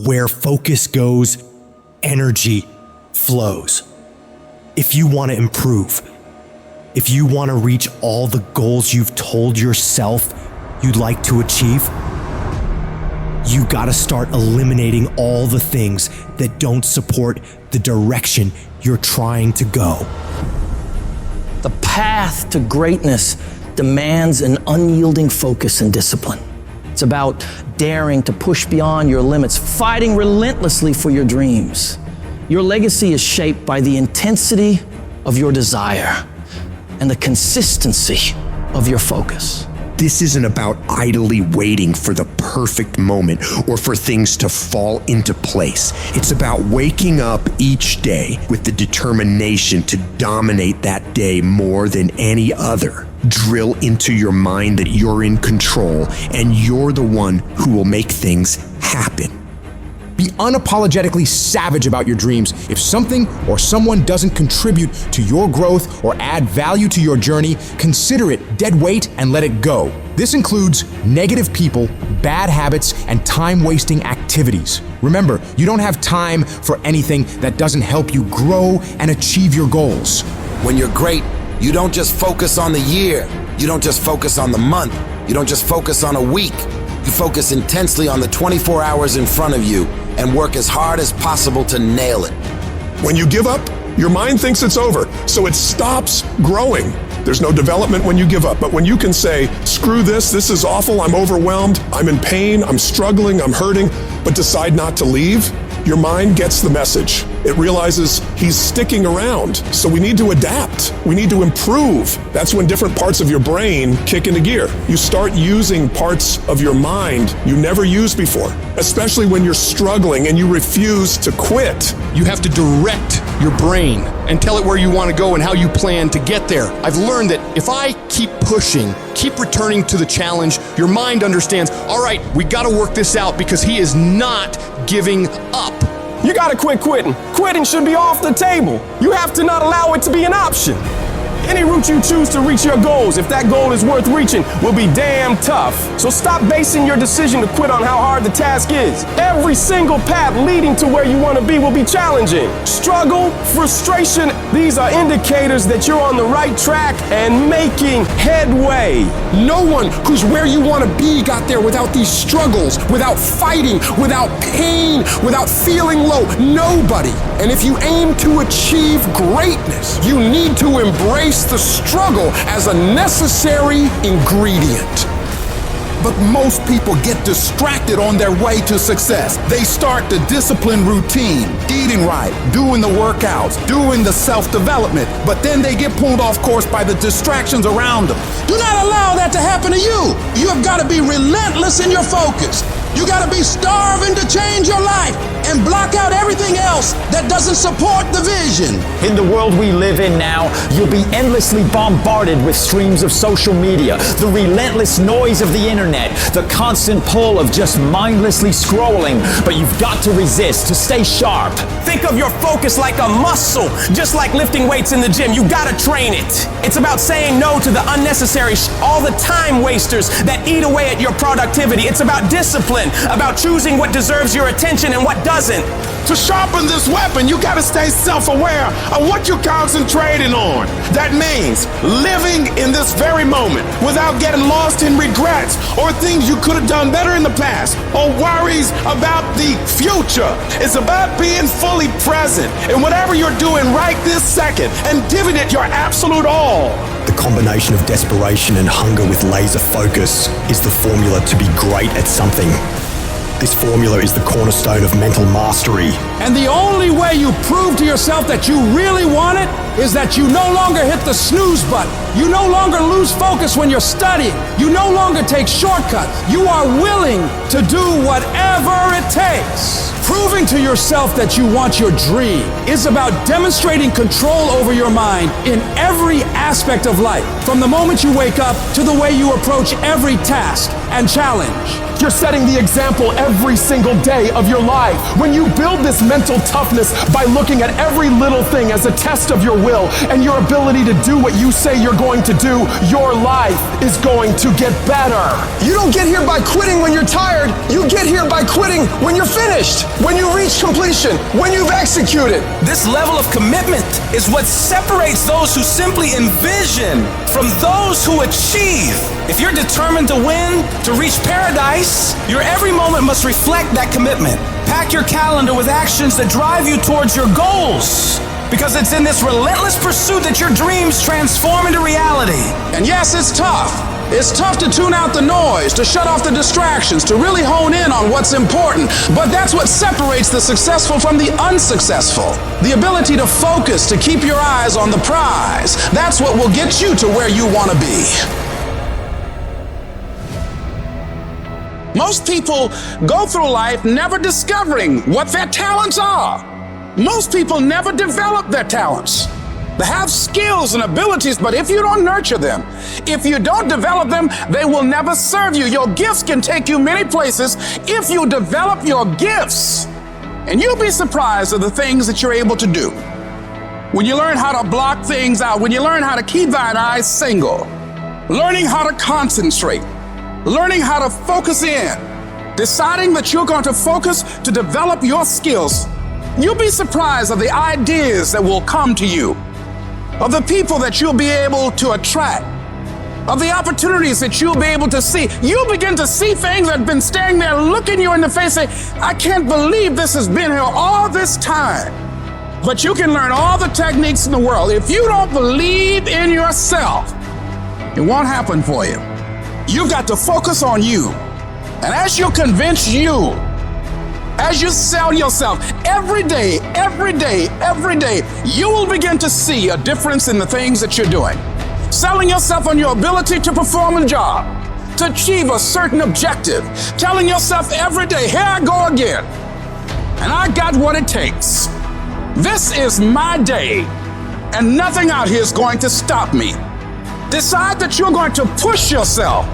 Where focus goes, energy flows. If you want to improve, if you want to reach all the goals you've told yourself you'd like to achieve, you gotta start eliminating all the things that don't support the direction you're trying to go. The path to greatness demands an unyielding focus and discipline. It's about daring to push beyond your limits, fighting relentlessly for your dreams. Your legacy is shaped by the intensity of your desire and the consistency of your focus. This isn't about idly waiting for the perfect moment or for things to fall into place. It's about waking up each day with the determination to dominate that day more than any other. Drill into your mind that you're in control and you're the one who will make things happen. Be unapologetically savage about your dreams. If something or someone doesn't contribute to your growth or add value to your journey, consider it dead weight and let it go. This includes negative people, bad habits, and time-wasting activities. Remember, you don't have time for anything that doesn't help you grow and achieve your goals. When you're great, you don't just focus on the year. You don't just focus on the month. You don't just focus on a week. You focus intensely on the 24 hours in front of you and work as hard as possible to nail it. When you give up, your mind thinks it's over, so it stops growing. There's no development when you give up, but when you can say, screw this is awful, I'm overwhelmed, I'm in pain, I'm struggling, I'm hurting, but decide not to leave, your mind gets the message. It realizes he's sticking around, so we need to adapt. We need to improve. That's when different parts of your brain kick into gear. You start using parts of your mind you never used before, especially when you're struggling and you refuse to quit. You have to direct your brain and tell it where you want to go and how you plan to get there. I've learned that if I keep pushing, keep returning to the challenge, your mind understands, all right, we got to work this out because he is not giving up. You gotta quit quitting. Quitting should be off the table. You have to not allow it to be an option. Any route you choose to reach your goals, if that goal is worth reaching, will be damn tough. So stop basing your decision to quit on how hard the task is. Every single path leading to where you want to be will be challenging. Struggle, frustration, these are indicators that you're on the right track and making headway. No one who's where you want to be got there without these struggles, without fighting, without pain, without feeling low. Nobody. And if you aim to achieve greatness, you need to embrace the struggle as a necessary ingredient. But most people get distracted on their way to success. They start the disciplined routine, eating right, doing the workouts, doing the self-development, but then they get pulled off course by the distractions around them. Do not allow that to happen to you. You have got to be relentless in your focus. You got to be starving to change your life and block out everything else that doesn't support the vision. In the world we live in now, you'll be endlessly bombarded with streams of social media, the relentless noise of the internet, the constant pull of just mindlessly scrolling. But you've got to resist to stay sharp. Think of your focus like a muscle, just like lifting weights in the gym. You gotta train it. It's about saying no to the unnecessary all the time wasters that eat away at your productivity. It's about discipline, about choosing what deserves your attention and what doesn't. To sharpen this weapon, you gotta stay self-aware of what you're concentrating on. That means living in this very moment without getting lost in regrets or things you could have done better in the past or worries about the future. It's about being fully present in whatever you're doing right this second and giving it your absolute all. The combination of desperation and hunger with laser focus is the formula to be great at something. This formula is the cornerstone of mental mastery. And the only way you prove to yourself that you really want it is that you no longer hit the snooze button. You no longer lose focus when you're studying. You no longer take shortcuts. You are willing to do whatever it takes. Proving to yourself that you want your dream is about demonstrating control over your mind in every aspect of life, from the moment you wake up to the way you approach every task and challenge. You're setting the example every single day of your life. When you build this mental toughness by looking at every little thing as a test of your will and your ability to do what you say you're going to do, your life is going to get better. You don't get here by quitting when you're tired. You get here by quitting when you're finished, when you reach completion, when you've executed. This level of commitment is what separates those who simply envision from those who achieve. If you're determined to win, to reach paradise, your every moment must reflect that commitment. Pack your calendar with actions that drive you towards your goals, because it's in this relentless pursuit that your dreams transform into reality. And yes, it's tough. It's tough to tune out the noise, to shut off the distractions, to really hone in on what's important. But that's what separates the successful from the unsuccessful. The ability to focus, to keep your eyes on the prize. That's what will get you to where you want to be. Most people go through life never discovering what their talents are. Most people never develop their talents. They have skills and abilities, but if you don't nurture them, if you don't develop them, they will never serve you. Your gifts can take you many places if you develop your gifts. And you'll be surprised at the things that you're able to do. When you learn how to block things out, when you learn how to keep thine eyes single, learning how to concentrate, learning how to focus in, deciding that you're going to focus to develop your skills, you'll be surprised at the ideas that will come to you, of the people that you'll be able to attract, of the opportunities that you'll be able to see. You'll begin to see things that have been standing there looking you in the face saying, I can't believe this has been here all this time. But you can learn all the techniques in the world. If you don't believe in yourself, it won't happen for you. You've got to focus on you. And as you convince you, as you sell yourself every day, you will begin to see a difference in the things that you're doing. Selling yourself on your ability to perform a job, to achieve a certain objective. Telling yourself every day, here I go again. And I got what it takes. This is my day, and nothing out here is going to stop me. Decide that you're going to push yourself